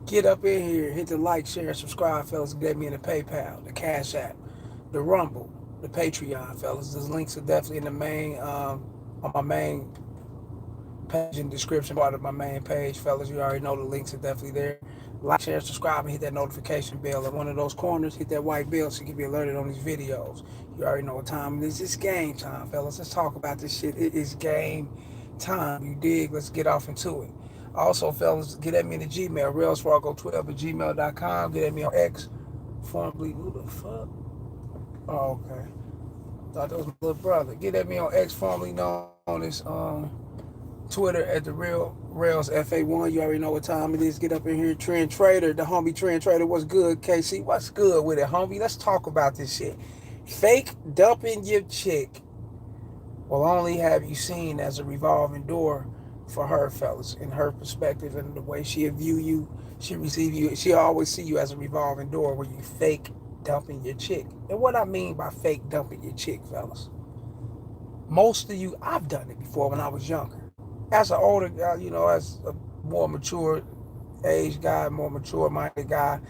Get up in here, hit the like, share, subscribe, fellas. Get me in the PayPal, the Cash App, the Rumble, the Patreon, fellas. Those links are definitely in the main, on my main page and description part of my main page, fellas. You already know the links are definitely there. Like, share, subscribe, and hit that notification bell. At one of those corners, hit that white bell so you can be alerted on these videos. You already know what time it is. It's game time, fellas. Let's talk about this shit. It is game time. You dig? Let's get off into it. Also, fellas, get at me in the Gmail, revolving12 at gmail.com. Get at me on X, formerly, who the fuck? Oh, okay. Thought that was my little brother. Get at me on X, formerly known as Twitter at the Real Rails FA1. You already know what time it is. Get up in here. Trend Trader, the homie Trend Trader. What's good, KC? What's good with it, homie? Let's talk about this shit. Fake dumping your chick will only have you seen as a revolving door for her, fellas, in her perspective and the way she view you. She receive you. She always see you as a revolving door where you fake dumping your chick. And what I mean by fake dumping your chick, fellas, most of you, I've done it before when I was younger. As an older guy, as a more mature age guy, more mature minded guy,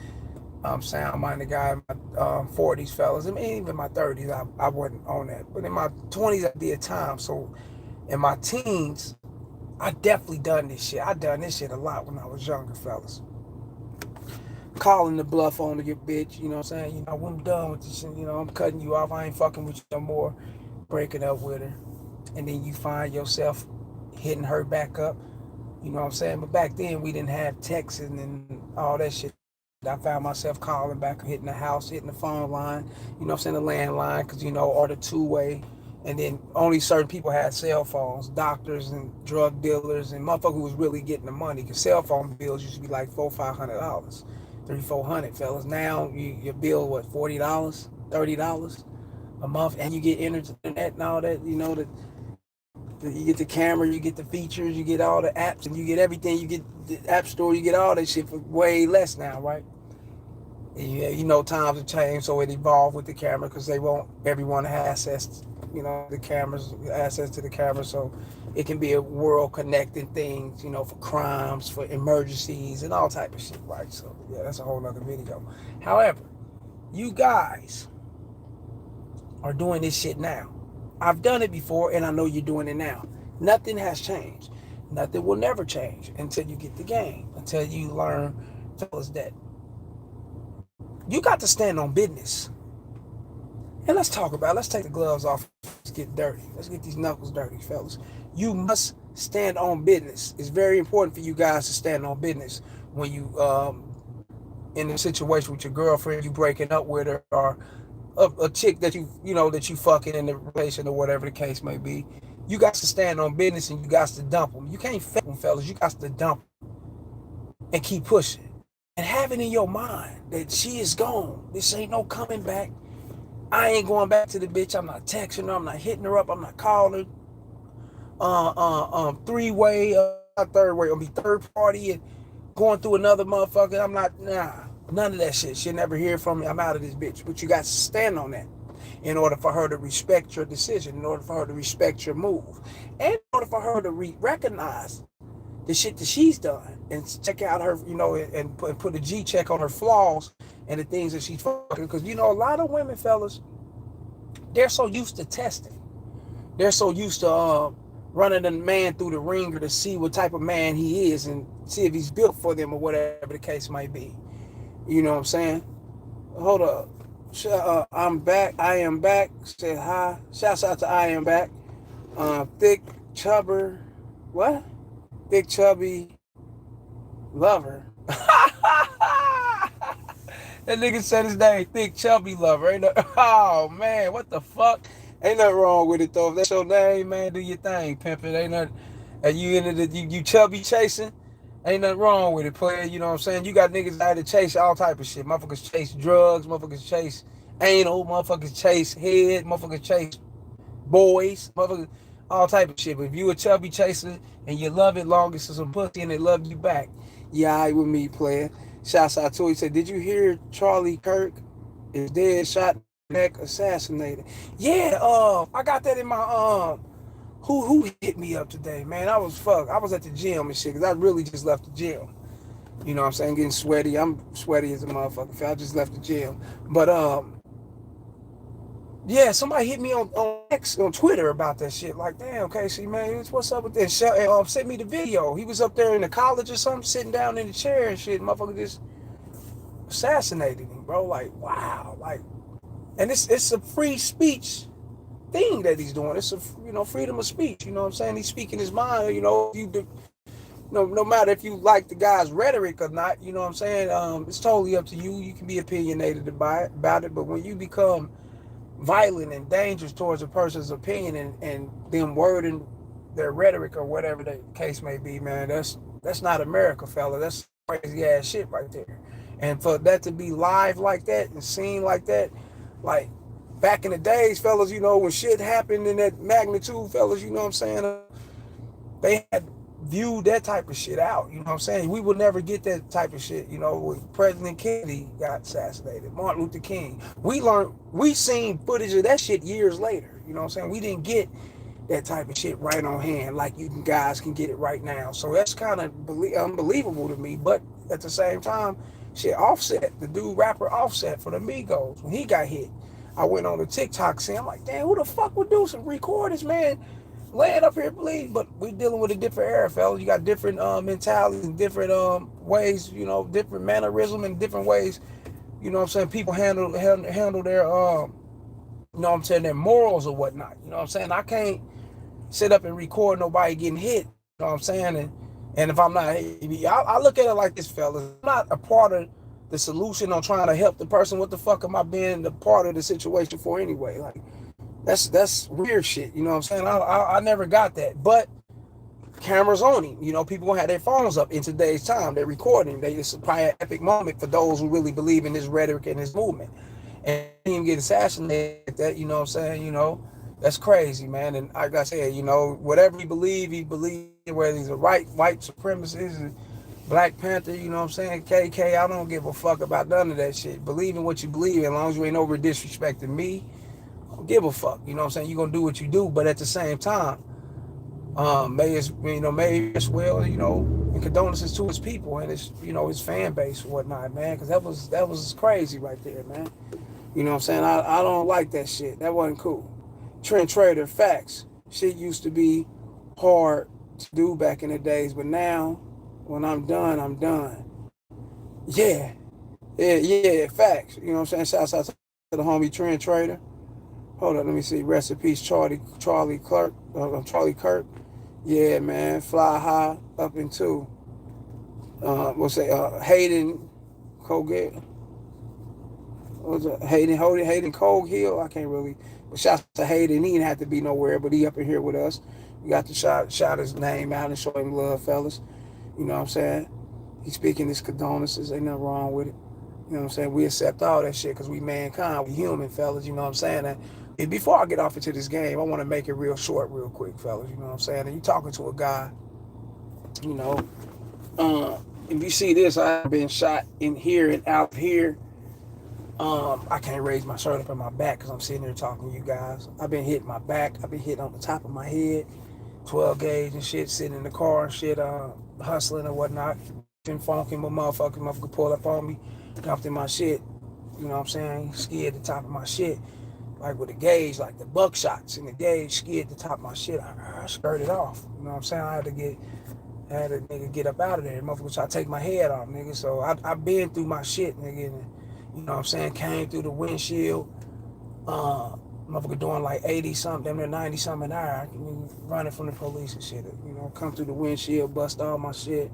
sound minded guy in my 40s, fellas. I mean, even my 30s, I wasn't on that. But in my 20s, I did time. So in my teens, I definitely done this shit. I done this shit a lot when I was younger, fellas. Calling the bluff on your bitch, you know what I'm saying? When I'm done with this shit, I'm cutting you off. I ain't fucking with you no more. Breaking up with her. And then you find yourself hitting her back up. You know what I'm saying? But back then we didn't have texting and all that shit. I found myself calling back, hitting the house, hitting the phone line, you know what I'm saying, the landline, because, or the two-way. And then only certain people had cell phones, doctors and drug dealers and motherfuckers who was really getting the money. Because cell phone bills used to be like $400-$500, 300-400, fellas. Now your bill, what, $40, $30 a month, and you get internet and all that, you get the camera, you get the features, you get all the apps, and you get everything. You get the app store, you get all that shit for way less now, right? And times have changed, so it evolved with the camera because they want everyone to have access, the cameras, access to the camera, so it can be a world connecting thing, for crimes, for emergencies, and all type of shit, right? So yeah, that's a whole nother video. However, you guys are doing this shit now. I've done it before, and I know you're doing it now. Nothing has changed. Nothing will never change until you get the game, until you learn, fellas, that you got to stand on business. And let's take the gloves off. Let's get dirty. Let's get these knuckles dirty, fellas. You must stand on business. It's very important for you guys to stand on business when you in a situation with your girlfriend, you breaking up with her, or a chick that that you fucking in the relation or whatever the case may be. You got to stand on business and you got to dump them. You can't fake them, fellas. You got to dump them and keep pushing. And have it in your mind that she is gone. This ain't no coming back. I ain't going back to the bitch. I'm not texting her. I'm not hitting her up. I'm not calling her. Three-way, not third way. I'm gonna be third party and going through another motherfucker. I'm not, none of that shit. She'll never hear from me. I'm out of this bitch. But you got to stand on that in order for her to respect your decision, in order for her to respect your move, and in order for her to recognize the shit that she's done and check out her, and put a G check on her flaws and the things that she's fucking. Because, a lot of women, fellas, they're so used to testing. They're so used to running a man through the ringer to see what type of man he is and see if he's built for them or whatever the case might be. You know what I'm saying? Hold up. I'm back. I am back. Say hi. Shouts out to I am back. Thick chubber. What? Thick chubby lover. That nigga said his name, Thick Chubby Lover. Ain't no, oh man, what the fuck? Ain't nothing wrong with it though. If that's your name, man, do your thing, pimp it. Ain't nothing. And you into the you chubby chasing? Ain't nothing wrong with it, player. You know what I'm saying? You got niggas out to chase all type of shit. Motherfuckers chase drugs. Motherfuckers chase anal. Motherfuckers chase head. Motherfuckers chase boys. Motherfuckers all type of shit. But if you a chubby chaser and you love it long as some pussy and they love you back, yeah, I with me, player. Shouts out to him. He said, "Did you hear Charlie Kirk is dead, shot in the neck, assassinated?" Yeah, I got that in my who hit me up today, man? I was at the gym and shit, cause I really just left the gym. You know what I'm saying? Getting sweaty. I'm sweaty as a motherfucker. I just left the gym. But yeah, somebody hit me on X on Twitter about that shit. Like, damn, Casey, man, what's up with this? And sent me the video. He was up there in the college or something, sitting down in the chair and shit. Motherfucker just assassinated him, bro. Like, wow, like, and it's a free speech thing that he's doing. It's a freedom of speech. You know what I'm saying? He's speaking his mind. You know, no matter if you like the guy's rhetoric or not. You know what I'm saying? It's totally up to you. You can be opinionated about it, but when you become violent and dangerous towards a person's opinion and them wording their rhetoric or whatever the case may be, man, that's not America, fella. That's crazy ass shit right there. And for that to be live like that and seen like that, like back in the days, fellas, when shit happened in that magnitude, fellas, you know what I'm saying? They had viewed that type of shit out. You know what I'm saying? We would never get that type of shit. When President Kennedy got assassinated, Martin Luther King. We seen footage of that shit years later. You know what I'm saying? We didn't get that type of shit right on hand like you guys can get it right now. So that's kind of unbelievable to me. But at the same time, shit, Offset, the dude rapper Offset for the Migos, when he got hit, I went on the TikTok scene. I'm like, damn, who the fuck would do some recordings, man? Laying up here, please. But we dealing with a different era, fellas. You got different mentalities and different ways, different mannerism and different ways, what I'm saying, people handle their what I'm saying, their morals or whatnot. You know what I'm saying? I can't sit up and record nobody getting hit. You know what I'm saying? And if I'm not, I look at it like this, fellas. I'm not a part of the solution on trying to help the person. What the fuck am I being the part of the situation for anyway? Like, that's weird shit. You know what I'm saying? I never got that. But cameras on him. People gonna have their phones up in today's time. They're recording. It's probably an epic moment for those who really believe in his rhetoric and his movement. And him get assassinated like that, you know what I'm saying? That's crazy, man. And like I said, whatever he believes, whether he's a white supremacist, Black Panther, you know what I'm saying? KK, I don't give a fuck about none of that shit. Believe in what you believe in, as long as you ain't over disrespecting me. I don't give a fuck. You know what I'm saying? You're gonna do what you do, but at the same time, may as well, and condolences to his people and his fan base or whatnot, man, because that was crazy right there, man. You know what I'm saying? I don't like that shit. That wasn't cool. Trent Trader, facts. Shit used to be hard to do back in the days, but now, when I'm done, I'm done. Yeah. Yeah, facts. You know what I'm saying? Shouts out to the homie Trent Trader. Hold on, let me see. Rest in peace, Charlie Kirk. Yeah, man. Fly high up into Hayden Colgate. Was it Hayden Cogill? I can't really. But shouts to Hayden. He didn't have to be nowhere, but he up in here with us. We got to shout his name out and show him love, fellas. You know what I'm saying? He's speaking his condolences. Ain't nothing wrong with it. You know what I'm saying? We accept all that shit because we mankind. We human, fellas. You know what I'm saying? And before I get off into this game, I want to make it real short, real quick, fellas. You know what I'm saying? And you talking to a guy, you know, if you see this, I've been shot in here and out here. I can't raise my shirt up in my back because I'm sitting here talking to you guys. I've been hitting my back. I've been hitting on the top of my head, 12 gauge and shit, sitting in the car and shit, hustling and whatnot. Been funky, my motherfucker pull up on me, jumped in my shit. You know what I'm saying? Skid the top of my shit. Like with the gauge, like the buckshots in the gauge, skid the top of my shit. I skirted off. You know what I'm saying? I had to nigga get up out of there. Motherfucker try to take my head off, nigga. So I been through my shit, nigga. And, you know what I'm saying? Came through the windshield. Motherfucker doing like 80 something, damn near 90 something an hour. Running from the police and shit. You know, come through the windshield, bust all my shit.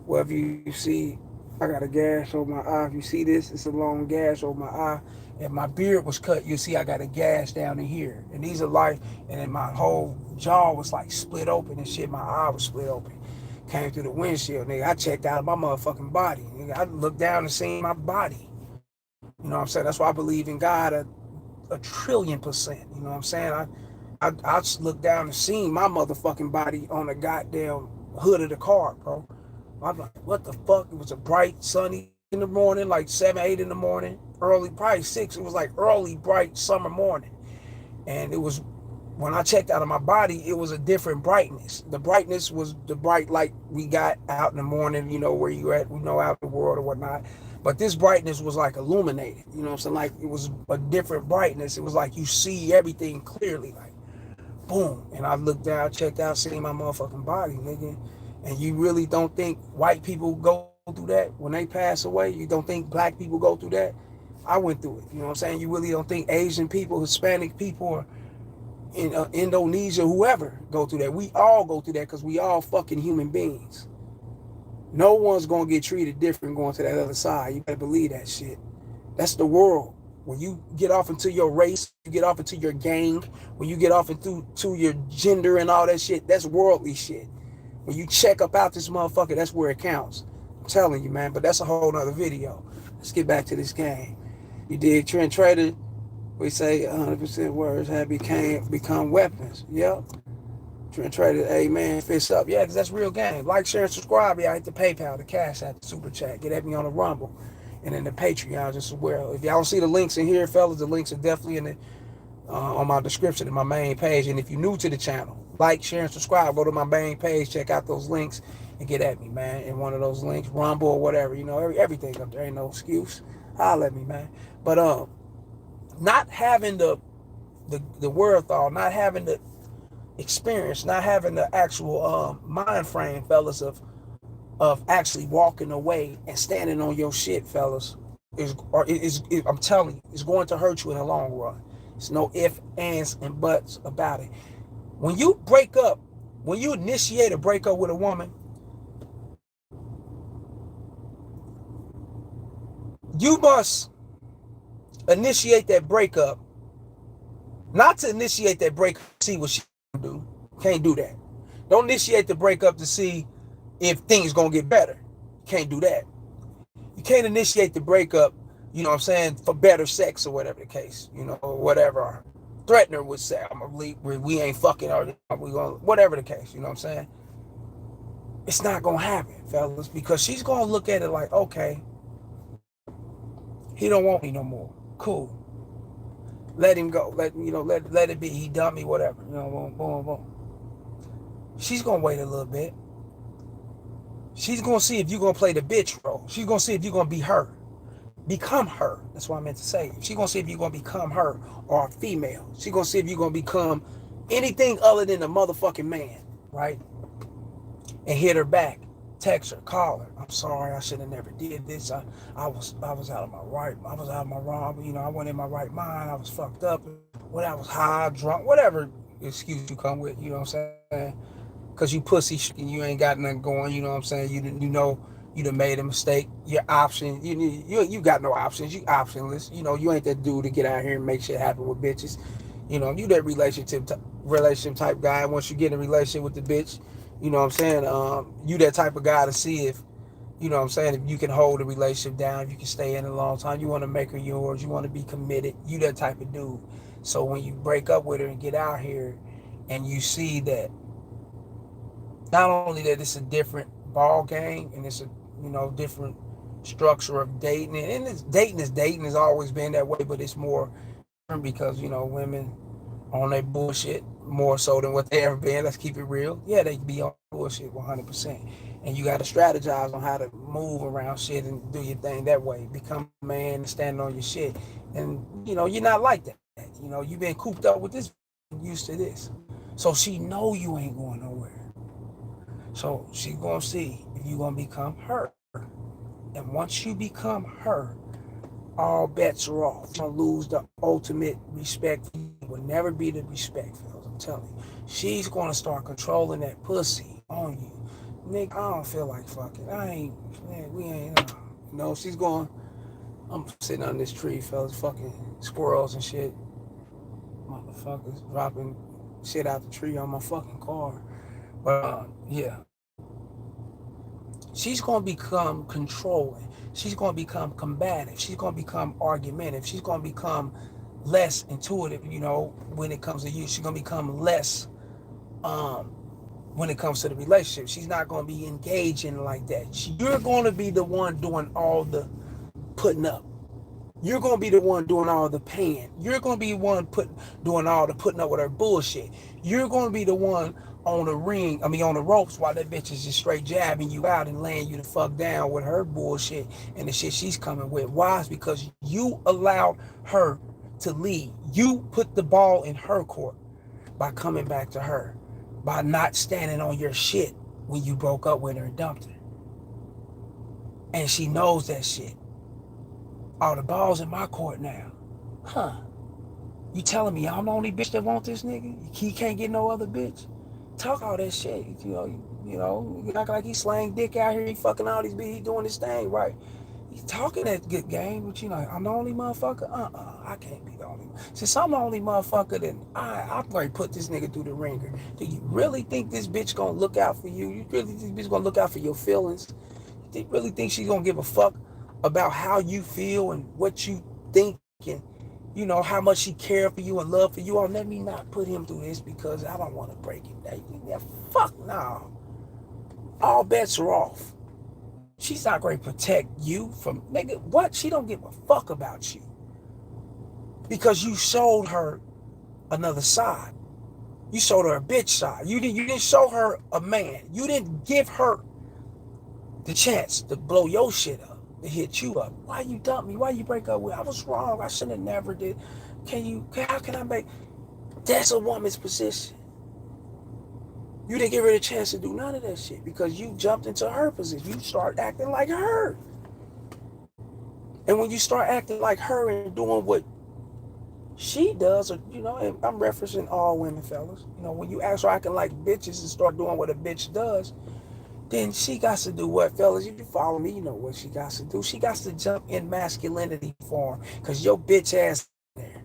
Wherever you see, I got a gash over my eye. If you see this, it's a long gash over my eye. If my beard was cut, you see I got a gash down in here. And these are like, and then my whole jaw was like split open and shit. My eye was split open. Came through the windshield, nigga. I checked out of my motherfucking body. Nigga, I looked down and seen my body. You know what I'm saying? That's why I believe in God a 1,000,000,000%. You know what I'm saying? I just looked down and seen my motherfucking body on the goddamn hood of the car, bro. I'm like, what the fuck? It was a bright, sunny in the morning, like 7, 8 in the morning, early, probably 6. It was like early, bright summer morning. And it was when I checked out of my body, it was a different brightness. The brightness was the bright light we got out in the morning, where you at, out in the world or whatnot. But this brightness was like illuminated, what I'm saying? Like it was a different brightness. It was like you see everything clearly, like boom. And I looked down, checked out, seen my motherfucking body, nigga. And you really don't think white people go through that when they pass away? You don't think black people go through that? I went through it. You know what I'm saying? You really don't think Asian people, Hispanic people, or in Indonesia, whoever go through that? We all go through that because we all fucking human beings. No one's gonna get treated different going to that other side. You better believe that shit. That's the world. When you get off into your race, you get off into your gang, when you get off into your gender and all that shit, that's worldly shit. When you check up out this motherfucker, that's where it counts. I'm telling you, man. But that's a whole nother video. Let's get back to this game. You dig? Trend Trader, we say 100% words have become weapons. Yep. Trend Trader, hey man, fist up. Yeah, because that's real game. Like, share, and subscribe. Yeah, hit the PayPal, the Cash App, the Super Chat. Get at me on the Rumble. And then the Patreon just as well. If y'all don't see the links in here, fellas, the links are definitely in the on my description in my main page. And if you're new to the channel, like, share, and subscribe. Go to my main page, check out those links, and get at me, man. In one of those links, Rumble or whatever, everything up there. Ain't no excuse. Holler at me, man. But not having the wherewithal, not having the experience, not having the actual mind frame, fellas, of actually walking away and standing on your shit, fellas, I'm telling you, it's going to hurt you in the long run. There's no ifs, ands, and buts about it. When you break up, when you initiate a breakup with a woman, you must initiate that breakup, not to initiate that breakup to see what she can do. Can't do that. Don't initiate the breakup to see if things gonna get better. Can't do that. You can't initiate the breakup, you know what I'm saying, for better sex or whatever the case, whatever. Threaten her with sex. I'm gonna leave, we ain't fucking, or we gonna, whatever the case, you know what I'm saying? It's not gonna happen, fellas, because she's gonna look at it like, okay, he don't want me no more. Cool. Let him go. Let it be. He dumped me, whatever. Boom, boom, boom. She's gonna wait a little bit. She's gonna see if you're gonna play the bitch role. She's gonna see if you're gonna be her. Become her. That's what I meant to say. She's gonna see if you're gonna become her or a female. She's gonna see if you're gonna become anything other than a motherfucking man, right? And hit her back. Text her, call her. I'm sorry, I should have never did this. I was out of my right. I was out of my wrong. I wasn't in my right mind. I was fucked up. When I was high, drunk, whatever excuse you come with. You know what I'm saying? Because you pussy and you ain't got nothing going. You know what I'm saying? You done made a mistake. Your option. You got no options. You optionless. You ain't that dude to get out here and make shit happen with bitches. You that relationship type guy. Once you get in a relationship with the bitch, you know what I'm saying? You that type of guy to see if, you know what I'm saying, if you can hold a relationship down, if you can stay in a long time, you want to make her yours, you want to be committed, you that type of dude. So when you break up with her and get out here and you see that not only that it's a different ball game and it's a, different structure of dating, and it's dating has always been that way, but it's more different because, women on their bullshit more so than what they ever been. Let's keep it real. Yeah, they be on bullshit 100%. And you got to strategize on how to move around shit and do your thing that way. Become a man and stand on your shit. And, you're not like that. You've been cooped up with this, used to this. So she know you ain't going nowhere. So she going to see if you going to become her. And once you become her, all bets are off. You're going to lose the ultimate respect. It will never be the respect, fellas. I'm telling you. She's going to start controlling that pussy on you. Nigga, I don't feel like fucking. We ain't. She's going. I'm sitting on this tree, fellas. Fucking squirrels and shit. Motherfuckers dropping shit out the tree on my fucking car. But, yeah. She's going to become controlling. She's going to become combative. She's going to become argumentative. She's going to become less intuitive, when it comes to you. She's going to become less when it comes to the relationship. She's not going to be engaging like that. You're going to be the one doing all the putting up. You're gonna be the one doing all the paying. You're gonna be one doing all the putting up with her bullshit. You're gonna be the one on the ring, I mean on the ropes while that bitch is just straight jabbing you out and laying you the fuck down with her bullshit and the shit she's coming with. Why? It's because you allowed her to lead. You put the ball in her court by coming back to her, by not standing on your shit when you broke up with her and dumped her. And she knows that shit. Oh, the ball's in my court now. Huh. You telling me I'm the only bitch that want this nigga? He can't get no other bitch? Talk all that shit. You act like he slang dick out here. He fucking all these bitches. He doing his thing, right? He's talking that good game, but I'm the only motherfucker? I can't be the only one. Since I'm the only motherfucker, then I'm going to put this nigga through the ringer. Do you really think this bitch going to look out for you? You really think this bitch going to look out for your feelings? You really think she's going to give a fuck about how you feel and what you think and how much she care for you and love for you? Oh, let me not put him through this because I don't want to break him down. Yeah, fuck no. All bets are off. She's not going to protect you from, nigga, what? She don't give a fuck about you. Because you showed her another side. You showed her a bitch side. You didn't show her a man. You didn't give her the chance to blow your shit up, to hit you up. Why you dump me? Why you break up with? I was wrong. I should have never did. How can I make? That's a woman's position. You didn't give her the chance to do none of that shit because you jumped into her position. You start acting like her. And when you start acting like her and doing what she does, or and I'm referencing all women, fellas. When you start acting like bitches and start doing what a bitch does, then she got to do what, fellas? If you follow me, you know what she got to do. She got to jump in masculinity form because your bitch ass there.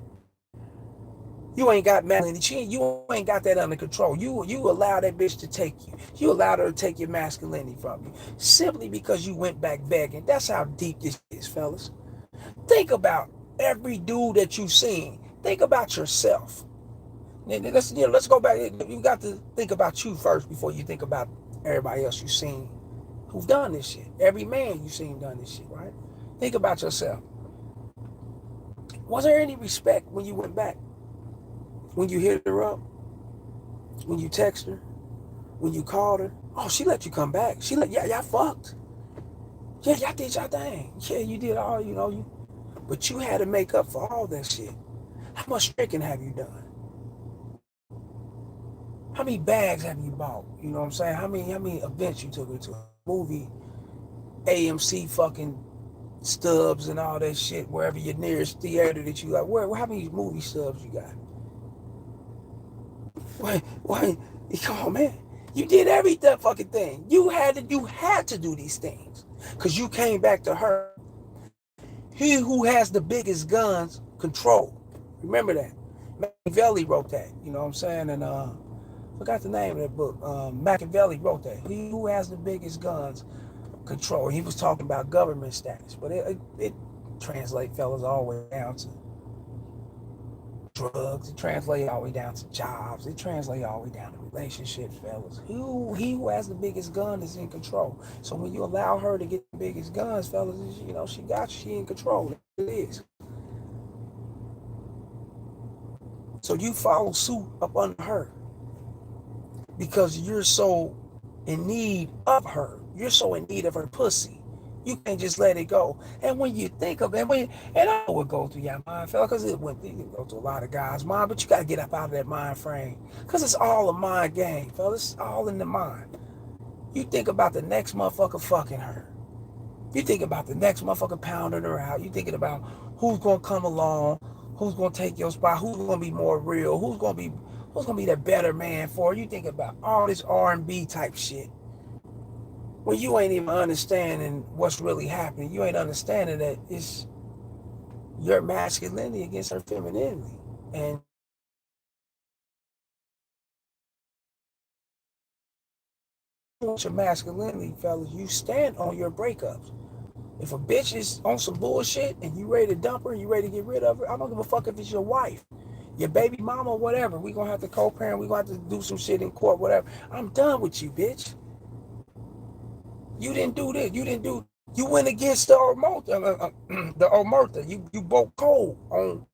You ain't got masculinity. You ain't got that under control. You allow that bitch to take you. You allowed her to take your masculinity from you simply because you went back begging. That's how deep this is, fellas. Think about every dude that you've seen. Think about yourself. Let's go back. You got to think about you first before you think about everybody else you've seen who've done this shit. Every man you've seen done this shit, right? Think about yourself. Was there any respect when you went back? When you hit her up? When you text her? When you called her? Oh, she let you come back. Y'all fucked. Yeah, y'all did y'all thing. Yeah, you did all, but you had to make up for all that shit. How much tricking have you done? How many bags have you bought? You know what I'm saying? How many events you took her to? Movie, AMC fucking stubs and all that shit, wherever your nearest theater that you like. How many movie stubs you got? Why, come on, man. You did every fucking thing. You had to do these things. Because you came back to her. He who has the biggest guns control. Remember that. Machiavelli wrote that. You know what I'm saying? And forgot the name of that book. Machiavelli wrote that. He who has the biggest guns control. He was talking about government status. But it translates, fellas, all the way down to drugs. It translates all the way down to jobs. It translates all the way down to relationships, fellas. He who has the biggest gun is in control. So when you allow her to get the biggest guns, fellas, she got you. She in control. It is. So you follow suit up under her because you're so in need of her. You're so in need of her pussy. You can't just let it go. And when you think of it, and I know what goes through your mind, fella, because it goes to a lot of guys' mind, but you got to get up out of that mind frame because it's all a mind game, fella. It's all in the mind. You think about the next motherfucker fucking her. You think about the next motherfucker pounding her out. You thinking about who's going to come along, who's going to take your spot, who's going to be more real, who's going to be the better man for her. You think about all this R&B type shit. When you ain't even understanding what's really happening, you ain't understanding that it's your masculinity against her femininity. And your masculinity, fellas, you stand on your breakups. If a bitch is on some bullshit and you ready to dump her and you ready to get rid of her, I don't give a fuck if it's your wife, your baby mama, whatever. We gonna have to co-parent, we gonna have to do some shit in court, whatever. I'm done with you, bitch. You didn't do this. You didn't do You went against the Omerta. You broke code on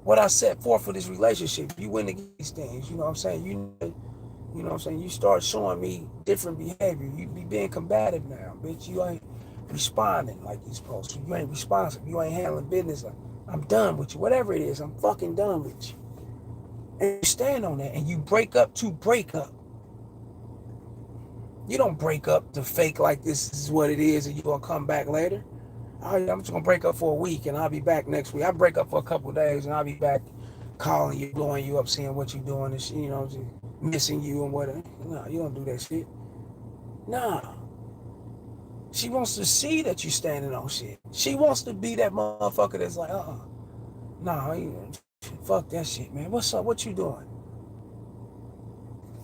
what I set forth for this relationship. You went against these things. You know what I'm saying? You know what I'm saying? You start showing me different behavior. You be being combative now, bitch. You ain't responding like you're supposed to. You ain't responsive. You ain't handling business. I'm done with you. Whatever it is, I'm fucking done with you. And you stand on that and you break up to break up. You don't break up to fake like this is what it is and you're going to come back later. I'm just going to break up for a week and I'll be back next week. I break up for a couple of days and I'll be back calling you, blowing you up, seeing what you're doing and shit, you know, just missing you and whatever. No, you don't do that shit. Nah. She wants to see that you standing on shit. She wants to be that motherfucker that's like, nah, fuck that shit, man. What's up? What you doing?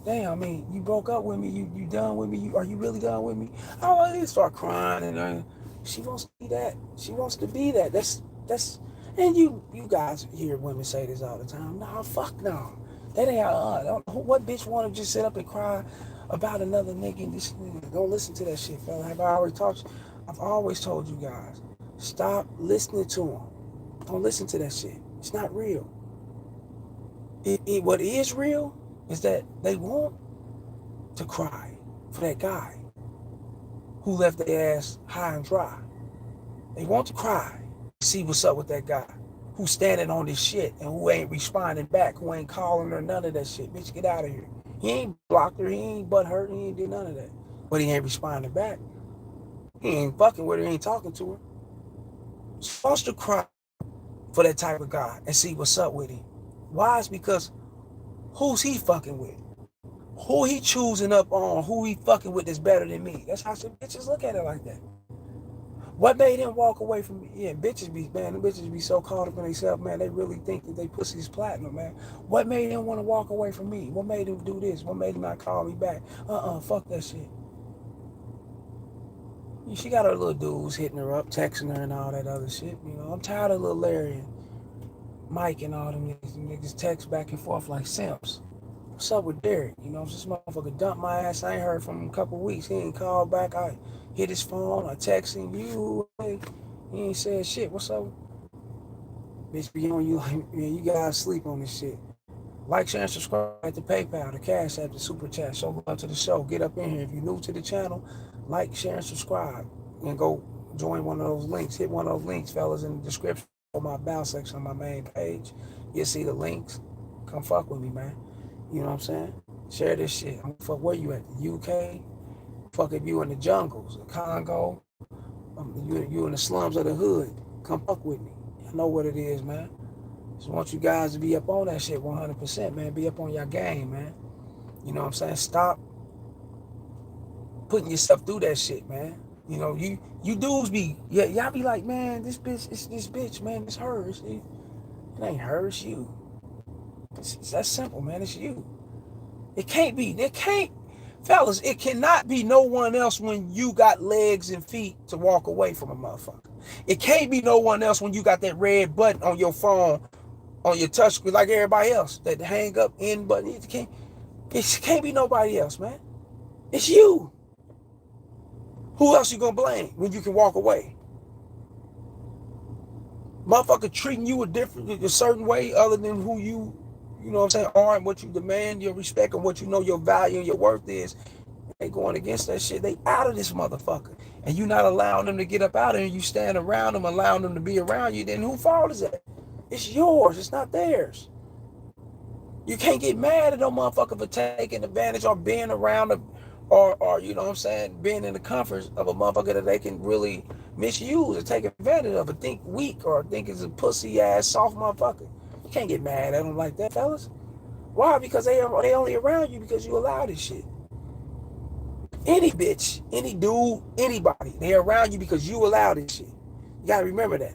Damn, I mean, you broke up with me. You done with me? Are you really done with me? Oh, I didn't start crying, and she wants to be that. She wants to be that. That's. And you guys hear women say this all the time. Nah, fuck no. That ain't how. What bitch want to just sit up and cry about another nigga? Don't listen to that shit, fella. Have I already talked? I've always told you guys, stop listening to them. Don't listen to that shit. It's not real. What is real is that they want to cry for that guy who left their ass high and dry. They want to cry, see what's up with that guy who's standing on this shit and who ain't responding back, who ain't calling her, none of that shit. Bitch, get out of here. He ain't blocked her, he ain't butt hurt, he ain't did none of that. But he ain't responding back. He ain't fucking with her, he ain't talking to her. Supposed to cry for that type of guy and see what's up with him. Why? It's because who's he fucking with? Who he choosing up on, who he fucking with is better than me. That's how some bitches look at it like that. What made him walk away from me? Yeah, bitches be so caught up in themselves, man, they really think that they pussy is platinum, man. What made him want to walk away from me? What made him do this? What made him not call me back? Fuck that shit. She got her little dudes hitting her up, texting her and all that other shit. You know, I'm tired of little Larry and Mike and all them niggas text back and forth like simps. What's up with Derek? You know, this motherfucker dumped my ass. I ain't heard from him in a couple of weeks. He ain't called back. I hit his phone. I text him. He ain't said shit. What's up? Bitch, be on you like, man, you guys sleep on this shit. Like, share, and subscribe at the PayPal, the Cash App, the Super Chat. Show love to the show. Get up in here. If you're new to the channel, like, share, and subscribe. And go join one of those links. Hit one of those links, fellas, in the description of my about section on my main page. You'll see the links. Come fuck with me, man. You know what I'm saying? Share this shit. I'm fuck where you at? The UK? Fuck if you in the jungles, the Congo. You in the slums of the hood. Come fuck with me. I know what it is, man. Just want you guys to be up on that shit 100%, man. Be up on your game, man. You know what I'm saying? Stop putting yourself through that shit, man. You know, you dudes be, y'all be like, man, this bitch, it's this bitch, man, it's her. It ain't her, it's you. It's that simple, man. It's you. It can't, fellas, it cannot be no one else when you got legs and feet to walk away from a motherfucker. It can't be no one else when you got that red button on your phone, on your touch screen, like everybody else, that hang up in button. It can't be nobody else, man. It's you. Who else you gonna blame when you can walk away? Motherfucker treating you a certain way other than who you know what I'm saying, are and what you demand, your respect, and what you know your value and your worth is. They going against that shit. They out of this motherfucker. And you not allowing them to get up out of here. You stand around them, allowing them to be around you. Then who fault is that? It's yours. It's not theirs. You can't get mad at no motherfucker for taking advantage or being around them, or you know what I'm saying, being in the comforts of a motherfucker that they can really misuse or take advantage of, or think weak, or think is a pussy ass soft motherfucker. You can't get mad at them like that, fellas. Why? Because they only around you because you allow this shit. Any bitch, any dude, anybody, they around you because you allow this shit. You gotta remember that.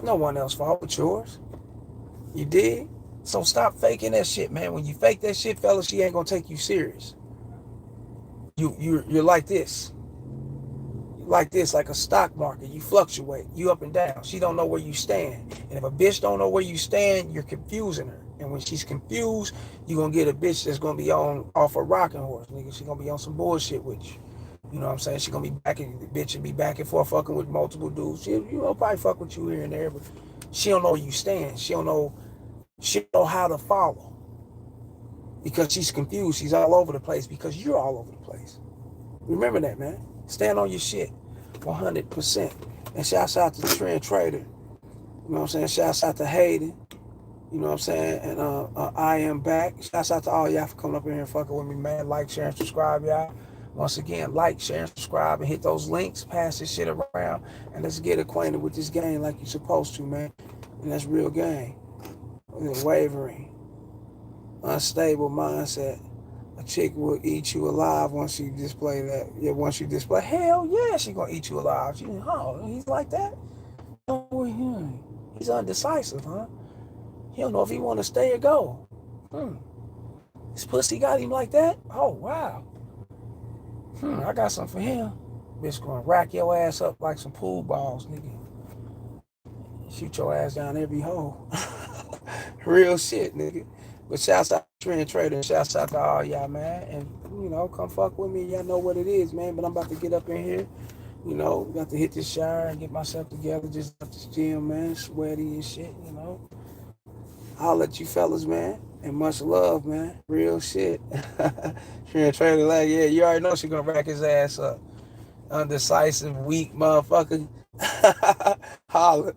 No one else fault but yours. You dig? So stop faking that shit, man. When you fake that shit, fellas, she ain't gonna take you serious. You're like this. You're like this, like a stock market. You fluctuate. You up and down. She don't know where you stand. And if a bitch don't know where you stand, you're confusing her. And when she's confused, you're gonna get a bitch that's gonna be on off a rocking horse, nigga. She's gonna be on some bullshit with you. You know what I'm saying? She gonna be back and bitch and be back and forth fucking with multiple dudes. She, you know, probably fuck with you here and there, but she don't know where you stand. She don't know how to follow because she's confused. She's all over the place because you're all over the place. Remember that, man. Stand on your shit, 100%. And shouts out to Trend Trader. You know what I'm saying? Shouts out to Hayden. You know what I'm saying? And I am back. Shouts out to all y'all for coming up in here and fucking with me, man. Like, share, and subscribe, y'all. Once again, like, share, and subscribe, and hit those links. Pass this shit around, and let's get acquainted with this game like you're supposed to, man. And that's real game. Wavering, unstable mindset. A chick will eat you alive once you display that. Yeah, once you display, hell yeah, she gonna eat you alive. She, oh, he's like that. He's undecisive, huh? He don't know if he want to stay or go. His pussy got him like that? Oh, wow. I got something for him. Bitch gonna rack your ass up like some pool balls, nigga. Shoot your ass down every hole. Real shit, nigga. But shouts out to Trend Trader and shouts out to all y'all, man. And, you know, come fuck with me. Y'all know what it is, man. But I'm about to get up in here. You know, got to hit this shower and get myself together. Just at this gym, man. Sweaty and shit, you know. I'll let you fellas, man. And much love, man. Real shit. Trend Trader, like, yeah, you already know she gonna rack his ass up. Undecisive, weak motherfucker. Holla.